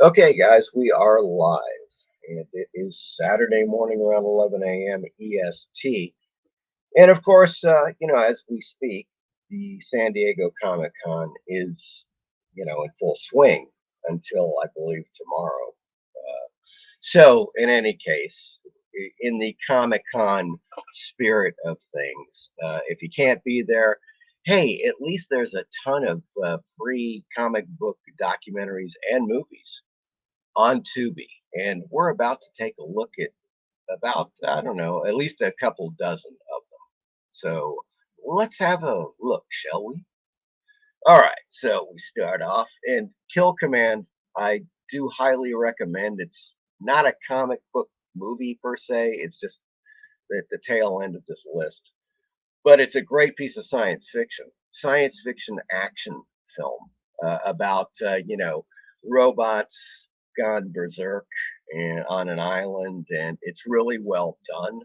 Okay, guys, we are live, and it is Saturday morning around 11 a.m. EST. And of course, as we speak, the San Diego Comic Con is, in full swing until I believe tomorrow. So, in any case, in the Comic Con spirit of things, if you can't be there, hey, at least there's a ton of free comic book documentaries and movies on Tubi, and we're about to take a look at about, I don't know, at least a couple dozen of them. So let's have a look, shall we? All right, so we start off, and Kill Command, I do highly recommend. It's not a comic book movie per se, it's just at the tail end of this list, but it's a great piece of science fiction action film about, robots gone berserk and on an island, and it's really well done.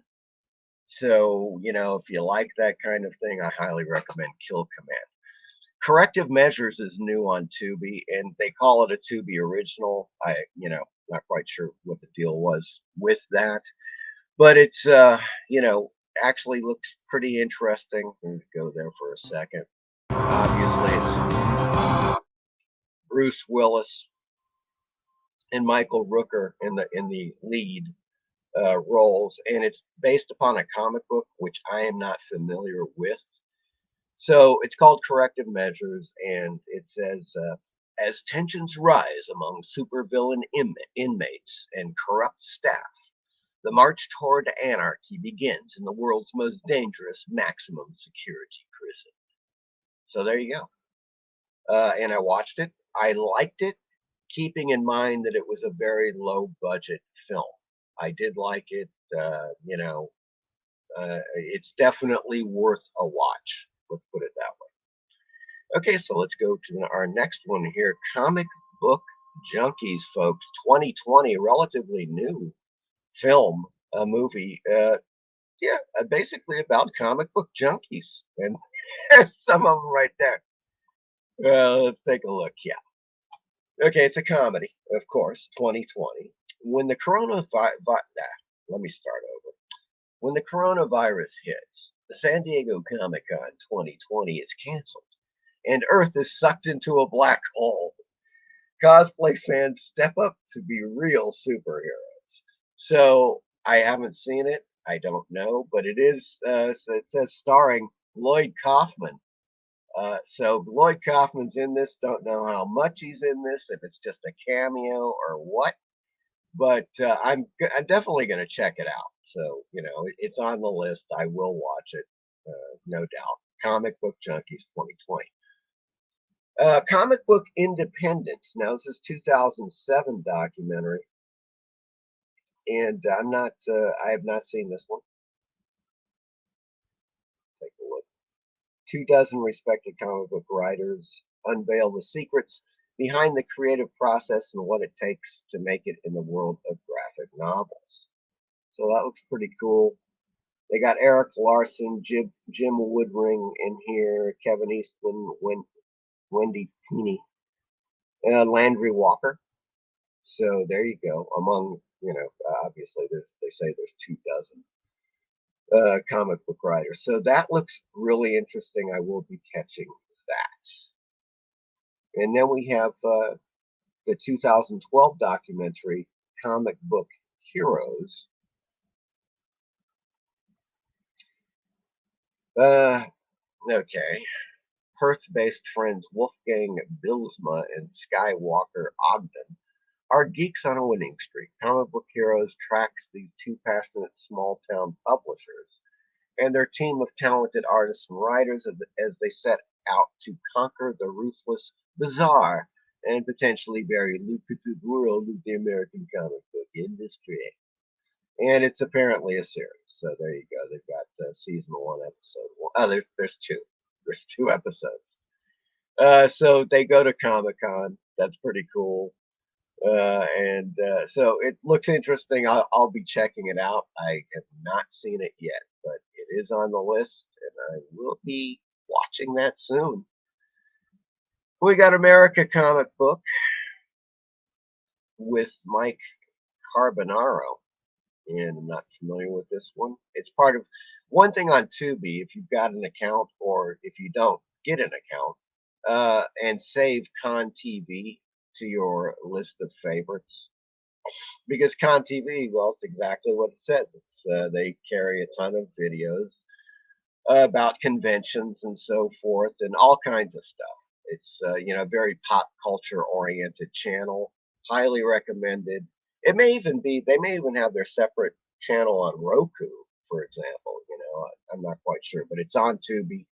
So, if you like that kind of thing, I highly recommend Kill Command. Corrective Measures is new on Tubi, and they call it a Tubi original. Not quite sure what the deal was with that, but it's, actually looks pretty interesting. Let me go there for a second. Obviously, it's Bruce Willis and Michael Rooker in the lead roles, and it's based upon a comic book which I am not familiar with. So it's called Corrective Measures, and it says, as tensions rise among supervillain inmates and corrupt staff, the march toward anarchy begins in the world's most dangerous maximum security prison. So there you go. And I watched it. I liked it, keeping in mind that it was a very low budget film. I did like it. It's definitely worth a watch. Let's put it that way. Okay, so let's go to our next one here. Comic Book Junkies, folks. 2020, relatively new film, a movie. Basically about comic book junkies, and there's some of them right there. Let's take a look. Yeah. Okay, it's a comedy, of course. 2020. When the coronavirus, let me start over. When the coronavirus hits, the San Diego Comic Con 2020 is canceled, and Earth is sucked into a black hole. Cosplay fans step up to be real superheroes. So I haven't seen it. I don't know, but it is. It says starring Lloyd Kaufman. So Lloyd Kaufman's in this. Don't know how much he's in this. If it's just a cameo or what. But I'm definitely going to check it out. So it's on the list. I will watch it, no doubt. Comic Book Junkies 2020. Comic Book Independence. Now this is 2007 documentary, and I have not seen this one. Take a look. 24 respected comic book writers unveil the secrets behind the creative process and what it takes to make it in the world of graphic novels. So that looks pretty cool. They got Eric Larson, Jim Woodring in here, Kevin Eastman, Wendy Peeney, and Landry Walker. So there you go. Among, obviously they say there's 24 comic book writers. So that looks really interesting. I will be catching that. And then we have the 2012 documentary, Comic Book Heroes. Okay. Perth-based friends Wolfgang Bilsma and Skywalker Ogden are geeks on a winning streak. Comic Book Heroes tracks these two passionate small-town publishers and their team of talented artists and writers as they set out to conquer the ruthless, bizarre, and potentially very lucrative world of the American comic book industry. And it's apparently a series. So there you go. They've got season 1, episode 1. Oh, there's two. There's 2 episodes. So they go to Comic-Con. That's pretty cool. So it looks interesting. I'll be checking it out. I have not seen it yet, but it is on the list, and I will be watching that soon. We got America Comic Book. with Mike Carbonaro, and I'm not familiar with this one. It's part of one thing on Tubi. If you've got an account, or if you don't, get an account and save Con TV to your list of favorites. Because Con TV, well, it's exactly what it says. It's they carry a ton of videos about conventions and so forth, and all kinds of stuff. It's very pop culture oriented channel. Highly recommended. It may even be they may even have their separate channel on Roku, for example. I'm not quite sure, but it's on Tubi,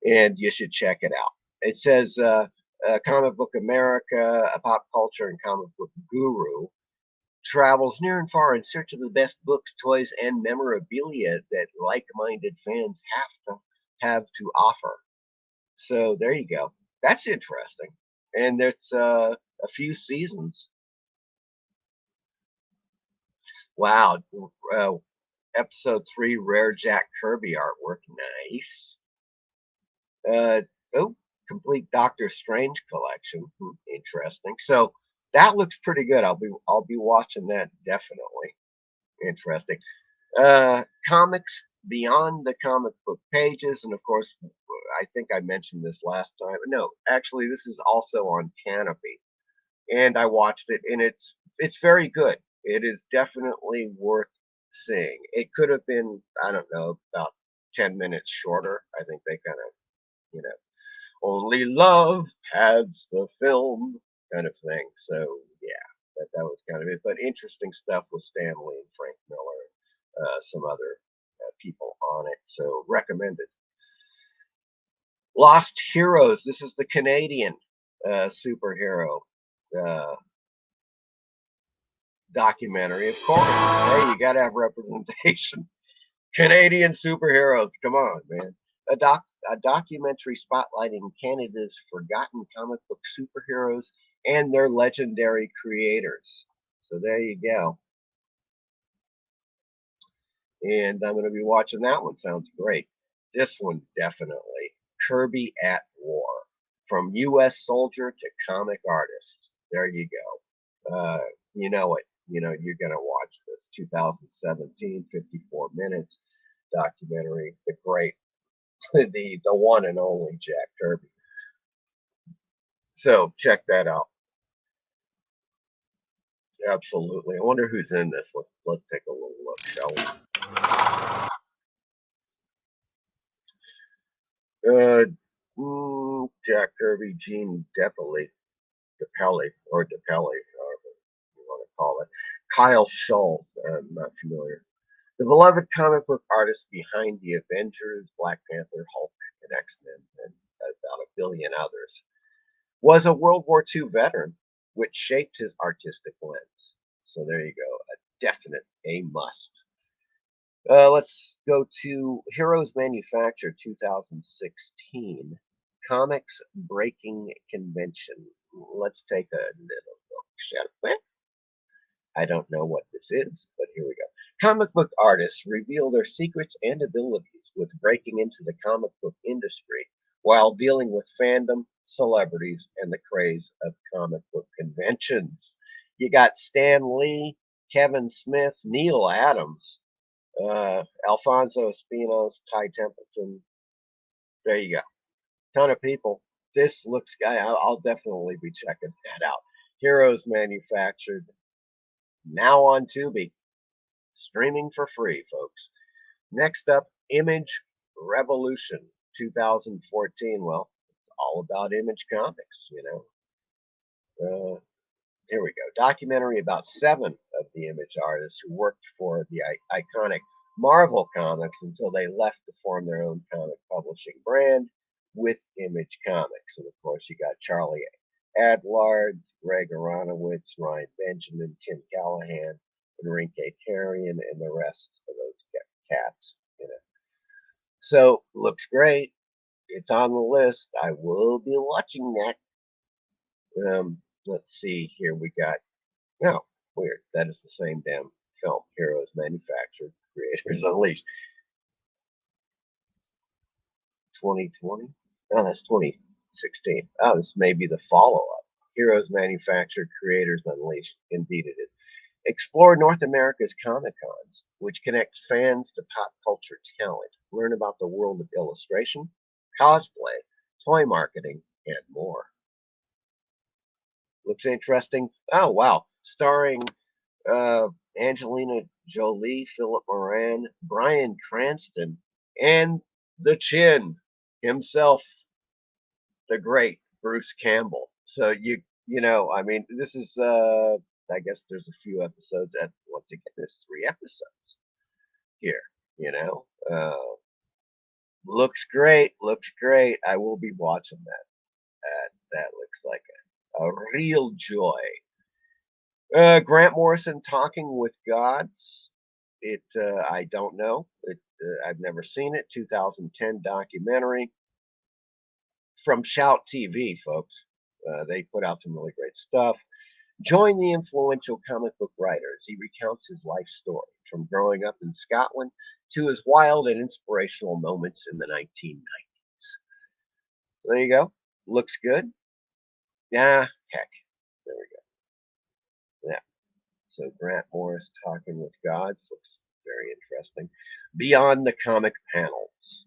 and you should check it out. It says Comic Book America, a pop culture and comic book guru, travels near and far in search of the best books, toys, and memorabilia that like-minded fans have to offer. So there you go. That's interesting, and there's a few seasons. Wow, episode 3, rare Jack Kirby artwork, nice. Oh, complete Doctor Strange collection, interesting. So that looks pretty good. I'll be watching that definitely. Interesting. Comics beyond the comic book pages, and of course, I think I mentioned this last time. No, actually, this is also on Canopy, and I watched it, and it's very good. It is definitely worth seeing. It could have been, I don't know, about 10 minutes shorter. I think they kind of, only love pads the film kind of thing. So yeah, that was kind of it. But interesting stuff with Stan Lee and Frank Miller, some other people on it. So recommended. Lost Heroes. This is the Canadian superhero documentary. Of course, hey, you got to have representation. Canadian superheroes. Come on, man. A documentary spotlighting Canada's forgotten comic book superheroes and their legendary creators. So there you go. And I'm going to be watching that one. Sounds great. This one definitely. Kirby at War. From U.S. soldier to comic artist. There you go. You know it. You're going to watch this. 2017, 54 minutes documentary. The great, the one and only Jack Kirby. So check that out. Absolutely. I wonder who's in this. Let's take a little look, shall we? Jack Kirby, Jean Depelli, or Depelli, however you want to call it. Kyle Shull, I'm not familiar. The beloved comic book artist behind the Avengers, Black Panther, Hulk, and X-Men, and about a billion others, was a World War II veteran, which shaped his artistic lens. So there you go, a definite A must. Let's go to Heroes Manufacture 2016, Comics Breaking Convention. Let's take a little look, shall we? I don't know what this is, but here we go. Comic book artists reveal their secrets and abilities with breaking into the comic book industry while dealing with fandom, celebrities, and the craze of comic book conventions. You got Stan Lee, Kevin Smith, Neil Adams, Alfonso Espinos, Ty Templeton. There you go. Ton of people. This looks, I'll definitely be checking that out. Heroes Manufactured, now on Tubi. Streaming for free, folks. Next up, Image Revolution 2014. Well, it's all about Image Comics, Here we go. Documentary about 7 of the Image artists who worked for the iconic Marvel Comics until they left to form their own comic publishing brand with Image Comics. And of course, you got Charlie Adlard, Greg Aronowitz, Ryan Benjamin, Tim Callahan, Enrique Carrion, and the rest of those cats. So looks great. It's on the list. I will be watching that. Let's see here. We got weird. That is the same damn film. Heroes Manufactured, Creators Unleashed. 2020. Oh, that's 2016. Oh, this may be the follow-up. Heroes manufactured, creators unleashed. Indeed it is. Explore North America's Comic Cons, which connect fans to pop culture talent. Learn about the world of illustration, cosplay, toy marketing, and more. Looks interesting. Oh, wow. Starring Angelina Jolie, Philip Moran, Bryan Cranston, and the Chin himself, the great Bruce Campbell. So I mean, this is I guess there's a few episodes at once again, there's 3 episodes here, you know. Looks great, looks great. I will be watching that. That looks like a real joy. Grant Morrison talking with gods. I don't know. I've never seen it. 2010 documentary from Shout TV, folks. They put out some really great stuff. Join the influential comic book writers. He recounts his life story from growing up in Scotland to his wild and inspirational moments in the 1990s. There you go. Looks good. Yeah, heck. There we go. Yeah. So Grant Morris talking with gods looks very interesting. Beyond the comic panels.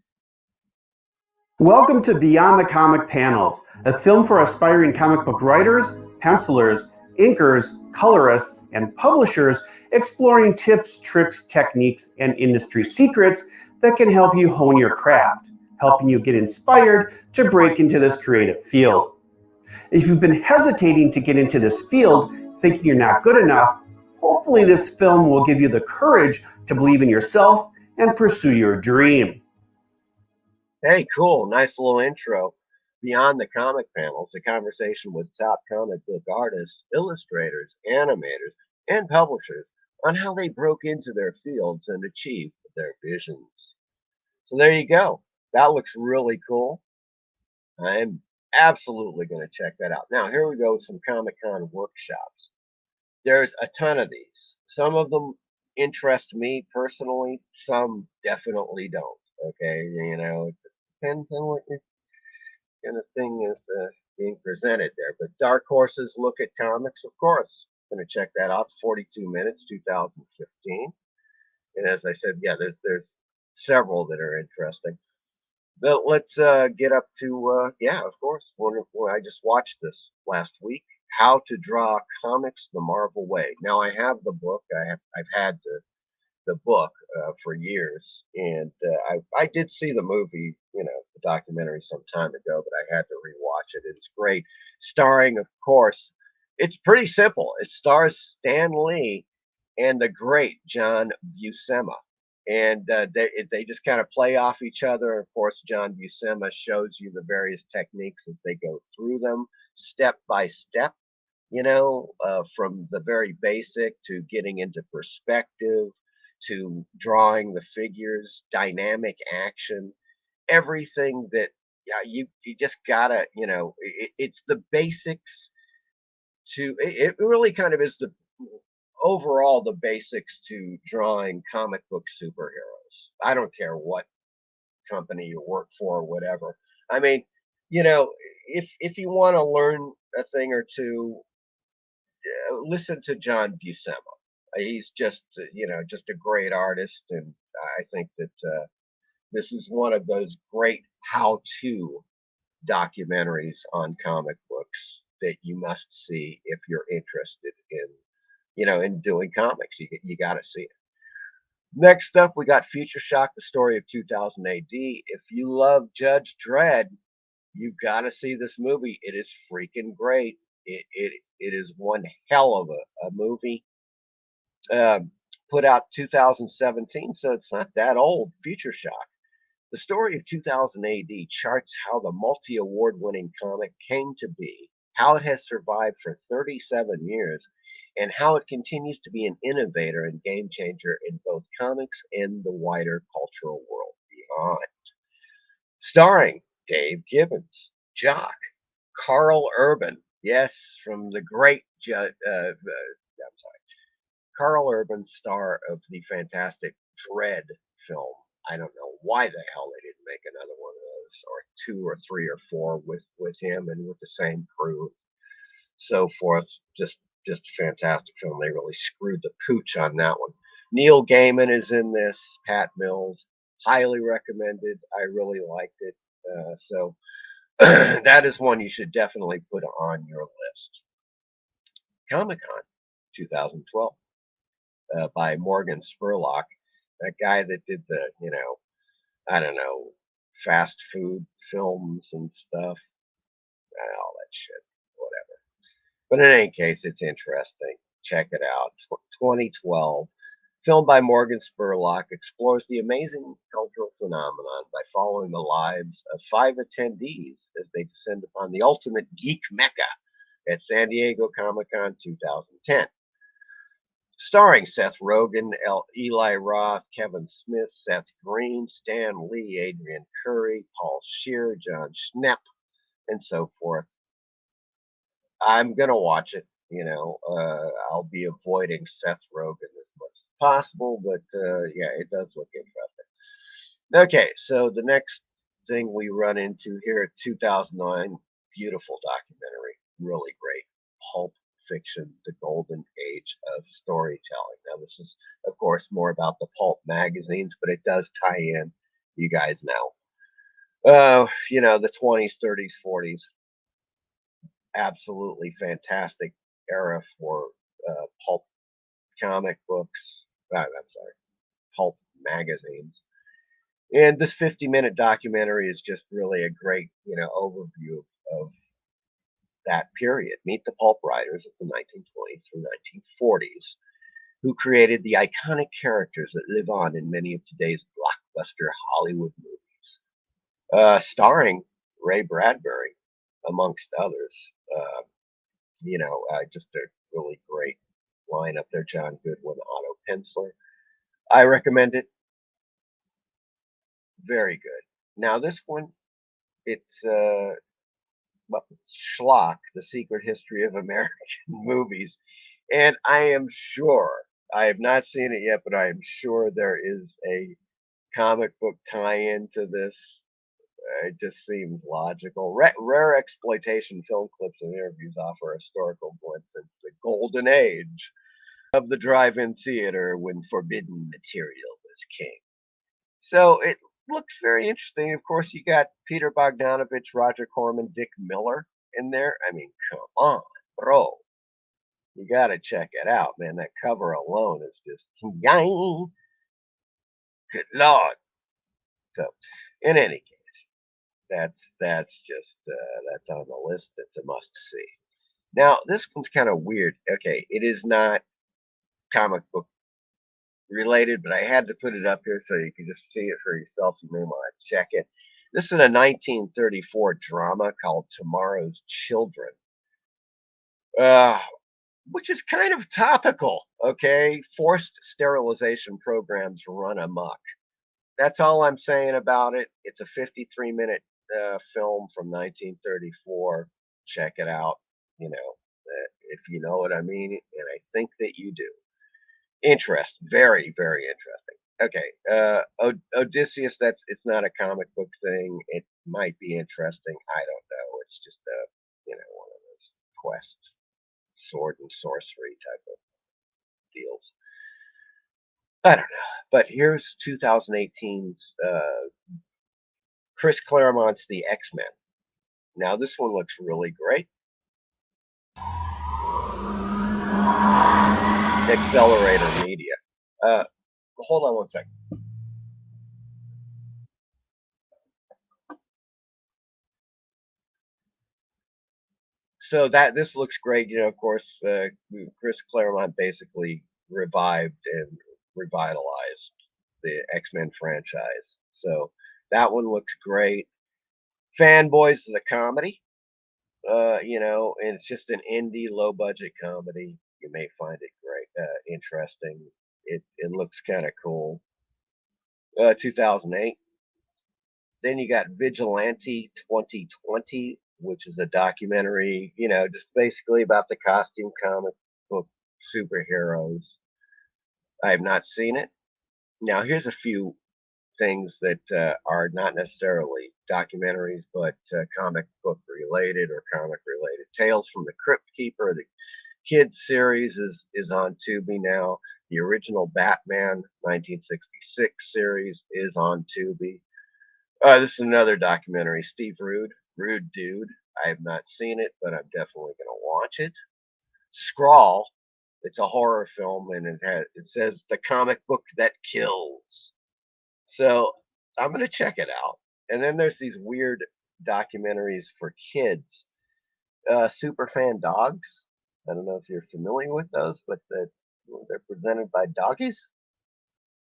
Welcome to Beyond the Comic Panels, a film for aspiring comic book writers, pencilers, inkers, colorists, and publishers exploring tips, tricks, techniques, and industry secrets that can help you hone your craft, helping you get inspired to break into this creative field. If you've been hesitating to get into this field, thinking you're not good enough, hopefully this film will give you the courage to believe in yourself and pursue your dream. Hey, cool. Nice little intro. Beyond the comic panels, a conversation with top comic book artists, illustrators, animators, and publishers on how they broke into their fields and achieved their visions. So there you go. That looks really cool. I'm absolutely going to check that out. Now, here we go with some Comic Con workshops. There's a ton of these. Some of them interest me personally, some definitely don't. Okay, it just depends on what kind of thing is being presented there. But Dark Horses Look at Comics, of course, going to check that out. 42 minutes, 2015. And as I said, yeah, there's several that are interesting. But let's get up to yeah, of course. I just watched this last week. How to Draw Comics the Marvel Way. Now I have the book. I've had the book for years, and I did see the movie, the documentary some time ago, but I had to rewatch it. It's great, starring, of course. It's pretty simple. It stars Stan Lee and the great John Buscema, and they just kind of play off each other. Of course, John Buscema shows you the various techniques as they go through them, step by step. From the very basic to getting into perspective to drawing the figures, dynamic action, everything that you just gotta, it's the basics it really kind of is the overall the basics to drawing comic book superheroes. I don't care what company you work for or whatever. I mean, if you want to learn a thing or two, listen to John Buscema. He's just a great artist, and I think that this is one of those great how-to documentaries on comic books that you must see if you're interested in doing comics. You got to see it. Next up, we got Future Shock: The Story of 2000 AD. If you love Judge Dredd, you got to see this movie. It is freaking great. It is one hell of a movie. Put out 2017, so it's not that old. Future Shock. The Story of 2000 AD charts how the multi-award winning comic came to be, how it has survived for 37 years, and how it continues to be an innovator and game changer in both comics and the wider cultural world beyond. Starring Dave Gibbons, Jock, Carl Urban, yes, from the great Carl Urban, star of the fantastic Dredd film. I don't know why the hell they didn't make another one of those, or 2 or 3 or 4 with him and with the same crew. so forth. Just a fantastic film. They really screwed the pooch on that one. Neil Gaiman is in this. Pat Mills, highly recommended. I really liked it. So that is one you should definitely put on your list. Comic Con 2012 by Morgan Spurlock, that guy that did the, I don't know, fast food films and stuff, all that shit, whatever. But in any case, it's interesting. Check it out. 2012, filmed by Morgan Spurlock, explores the amazing cultural phenomenon by following the lives of 5 attendees as they descend upon the ultimate geek mecca at San Diego Comic-Con 2010. Starring Seth Rogen, Eli Roth, Kevin Smith, Seth Green, Stan Lee, Adrian Curry, Paul Scheer, John Schnepp, and so forth. I'm going to watch it. I'll be avoiding Seth Rogen as much as possible, but yeah, it does look interesting. Okay, so the next thing we run into here at 2009, beautiful documentary, really great. Pulp Fiction, the golden age of storytelling. Now, this is, of course, more about the pulp magazines, but it does tie in, you guys know. The 20s, 30s, 40s, absolutely fantastic era for pulp comic books. I'm sorry, pulp magazines. And this 50-minute documentary is just really a great, overview of that period. Meet the pulp writers of the 1920s through 1940s who created the iconic characters that live on in many of today's blockbuster Hollywood movies, starring Ray Bradbury, amongst others. Just a really great lineup there. John Goodwin, Otto Penzler. I recommend it. Very good. Now this one, it's Schlock, The Secret History of American Movies. And I am sure, I have not seen it yet, but I am sure there is a comic book tie-in to this. It just seems logical. Rare exploitation film clips and interviews offer a historical glimpse into the golden age of the drive-in theater when forbidden material was king. So it looks very interesting. Of course, you got Peter Bogdanovich, Roger Corman, Dick Miller in there. I mean, come on, bro. You got to check it out, man. That cover alone is just, yang. Good Lord. So, in any case, that's just that's on the list. It's a must see. Now, this one's kind of weird. Okay, it is not comic book related, but I had to put it up here so you can just see it for yourself. You may want to check it. This is a 1934 drama called Tomorrow's Children, which is kind of topical. Okay, forced sterilization programs run amok. That's all I'm saying about it. It's a 53-minute film from 1934. Check it out. If you know what I mean, and I think that you do. Very, very interesting. Okay, Odysseus. It's not a comic book thing. It might be interesting. I don't know. It's just one of those quests, sword and sorcery type of deals. I don't know. But here's 2018's Chris Claremont's The X-Men. Now this one looks really great. Accelerator Media. Hold on one second. So this looks great. Of course, Chris Claremont basically revived and revitalized the X-Men franchise. So that one looks great. Fanboys is a comedy. And it's just an indie, low-budget comedy. You may find it great, interesting. It looks kind of cool. 2008. Then you got Vigilante 2020, which is a documentary, just basically about the costume comic book superheroes. I have not seen it. Now, here's a few things that are not necessarily documentaries, but comic book related or comic related. Tales from the Crypt Keeper, the kids series, is on Tubi now. The original Batman 1966 series is on Tubi. This is another documentary, Steve Rude Dude. I have not seen it, but I'm definitely going to watch it. Scrawl, it's a horror film, and it says the comic book that kills. So I'm going to check it out. And then there's these weird documentaries for kids. Super fan dogs. I don't know if you're familiar with those, but they're presented by doggies.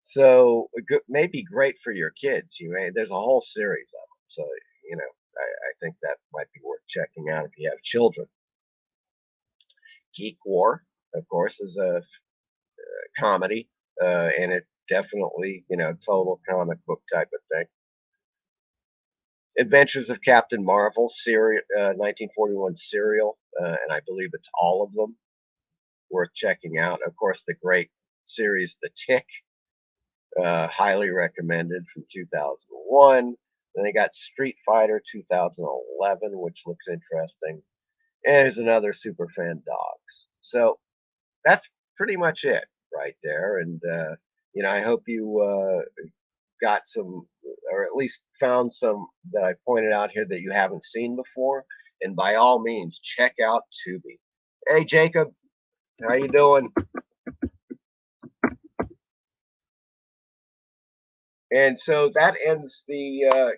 So it may be great for your kids. There's a whole series of them. So I think that might be worth checking out if you have children. Geek War, of course, is a comedy, and it definitely total comic book type of thing. Adventures of Captain Marvel, 1941 serial, and I believe it's all of them, worth checking out. Of course, the great series The Tick, highly recommended, from 2001. Then they got Street Fighter 2011, which looks interesting. And there's another super fan dogs. So that's pretty much it right there. And I hope you got some, or at least found some that I pointed out here that you haven't seen before. And by all means, check out Tubi. Hey, Jacob, how you doing? And so that ends the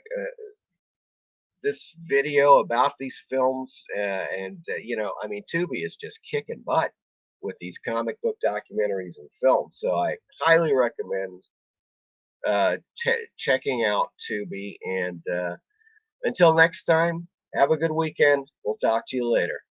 this video about these films. Tubi is just kicking butt with these comic book documentaries and films. So I highly recommend checking out Tubi. And until next time, have a good weekend. We'll talk to you later.